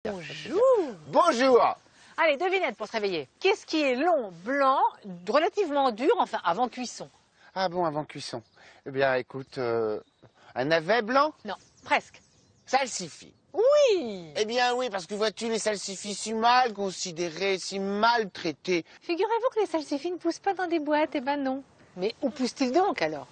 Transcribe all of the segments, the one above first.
Bonjour. Bonjour. Allez, devinette pour se réveiller. Qu'est-ce qui est long, blanc, relativement dur, enfin avant cuisson? Ah bon, avant cuisson. Eh bien, écoute, un navet blanc? Non, presque. Salsifis. Oui. Eh bien oui, parce que vois-tu, les salsifis si mal considérés, si mal traités. Figurez-vous que les salsifis ne poussent pas dans des boîtes, eh ben non. Mais où poussent-ils donc alors?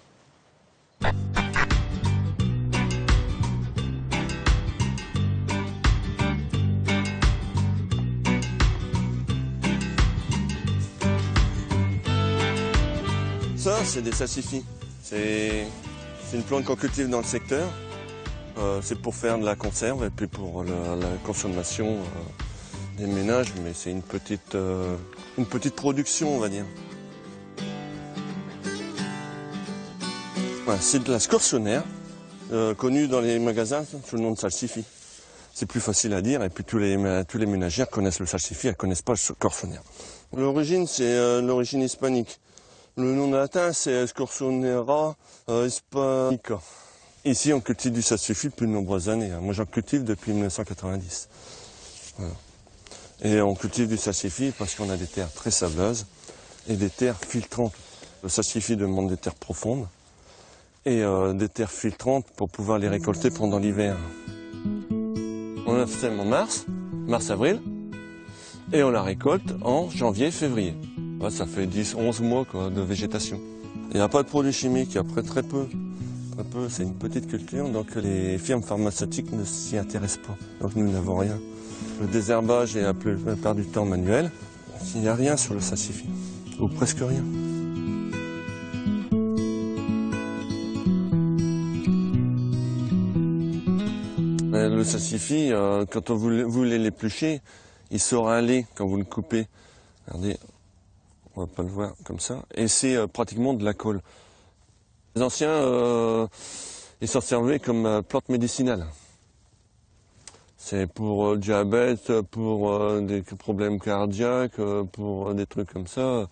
Ça, c'est des salsifis. C'est une plante qu'on cultive dans le secteur. C'est pour faire de la conserve et puis pour la consommation des ménages, mais c'est une petite production, on va dire. Voilà, c'est de la scorsonère, connue dans les magasins sous le nom de salsifis. C'est plus facile à dire et puis tous les ménagères connaissent le salsifis, elles connaissent pas le scorsonère. L'origine, c'est l'origine hispanique. Le nom latin, c'est Scorsonera hispanica. Ici, on cultive du salsifis depuis de nombreuses années. Moi, j'en cultive depuis 1990. Voilà. Et on cultive du salsifis parce qu'on a des terres très sableuses et des terres filtrantes. Le salsifis demande des terres profondes et des terres filtrantes pour pouvoir les récolter pendant l'hiver. On la sème en mars-avril, et on la récolte en janvier-février. Ouais, ça fait 10-11 mois quoi, de végétation. Il n'y a pas de produits chimiques, il y a très peu. Très peu, c'est une petite culture, donc les firmes pharmaceutiques ne s'y intéressent pas. Donc nous n'avons rien. Le désherbage est la plupart du temps manuel. Il n'y a rien sur le salsifis, ou presque rien. Le salsifis, quand vous voulez l'éplucher, il sort un lait quand vous le coupez. Regardez. On va pas le voir comme ça. Et c'est pratiquement de la colle. Les anciens, ils s'en servaient comme plante médicinale. C'est pour le diabète, pour des problèmes cardiaques, pour des trucs comme ça.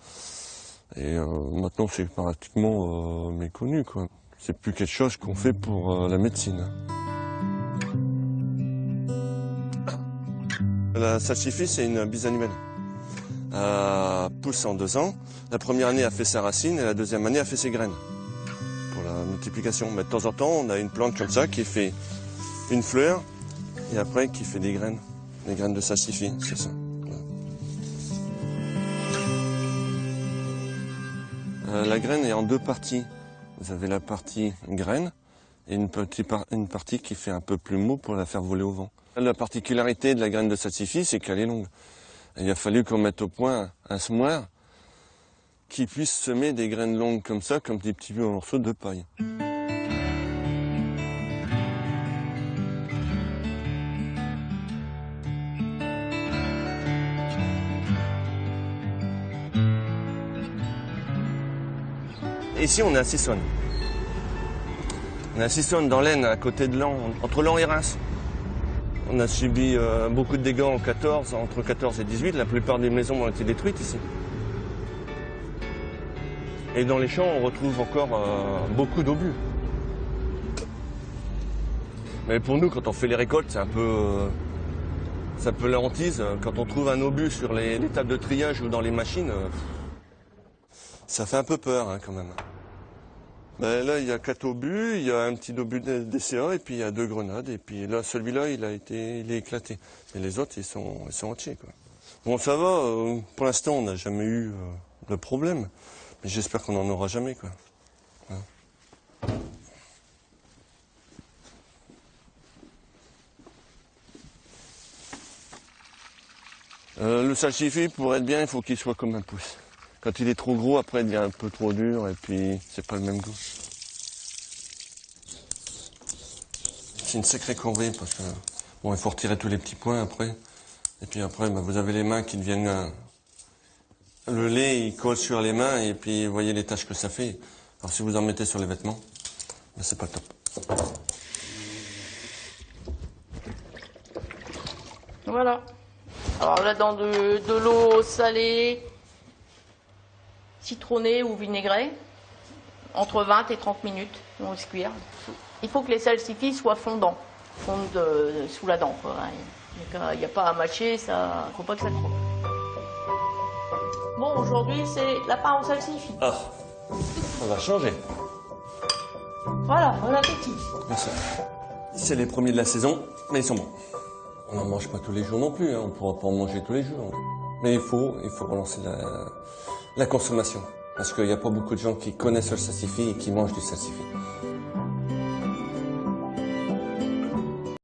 Et maintenant, c'est pratiquement méconnu, quoi. C'est plus quelque chose qu'on fait pour la médecine. La salsifis, c'est une bisannuelle. Pousse en 2 ans. La première année a fait sa racine et la deuxième année a fait ses graines pour la multiplication. Mais de temps en temps, on a une plante comme ça qui fait une fleur et après qui fait des graines de salsifis, c'est ça. La graine est en 2 parties. Vous avez la partie graine et une partie qui fait un peu plus mou pour la faire voler au vent. La particularité de la graine de salsifis, c'est qu'elle est longue. Il a fallu qu'on mette au point un semoir qui puisse semer des graines longues comme ça, comme des petits morceaux de paille. Ici, on est à Sissonne. On est à Sissonne, dans l'Aisne, à côté de Laon, entre Laon et Reims. On a subi beaucoup de dégâts en 14, entre 14 et 18. La plupart des maisons ont été détruites ici. Et dans les champs, on retrouve encore beaucoup d'obus. Mais pour nous, quand on fait les récoltes, c'est un peu la hantise. Quand on trouve un obus sur les tables de triage ou dans les machines, ça fait un peu peur quand même. Ben là, il y a 4 obus, il y a un petit obus DCA et puis il y a 2 grenades. Et puis là, celui-là, il est éclaté. Mais les autres, ils sont entiers, quoi. Bon, ça va. Pour l'instant, on n'a jamais eu de problème. Mais j'espère qu'on n'en aura jamais, quoi. Hein. Le salsifis, pour être bien, il faut qu'il soit comme un pouce. Quand il est trop gros, après, il devient un peu trop dur et puis c'est pas le même goût. C'est une sacrée corvée parce que bon, il faut retirer tous les petits points après. Et puis après, bah, vous avez les mains qui deviennent... Le lait, il colle sur les mains et puis vous voyez les taches que ça fait. Alors si vous en mettez sur les vêtements, bah, c'est pas top. Voilà. Alors là, dans de l'eau salée, citronnée ou vinaigrée, entre 20 et 30 minutes, on laisse cuire. Il faut que les salsifis soient fondants, fondent sous la dent, quoi. Il n'y a pas à mâcher, ça, faut pas que ça croque. Bon, aujourd'hui, c'est lapin au salsifis. Ah, on va changer. Voilà, bon appétit. Merci. C'est les premiers de la saison, mais ils sont bons. On n'en mange pas tous les jours non plus, hein. On ne pourra pas en manger tous les jours. Mais il faut relancer la consommation. Parce qu'il n'y a pas beaucoup de gens qui connaissent le salsifis et qui mangent du salsifis.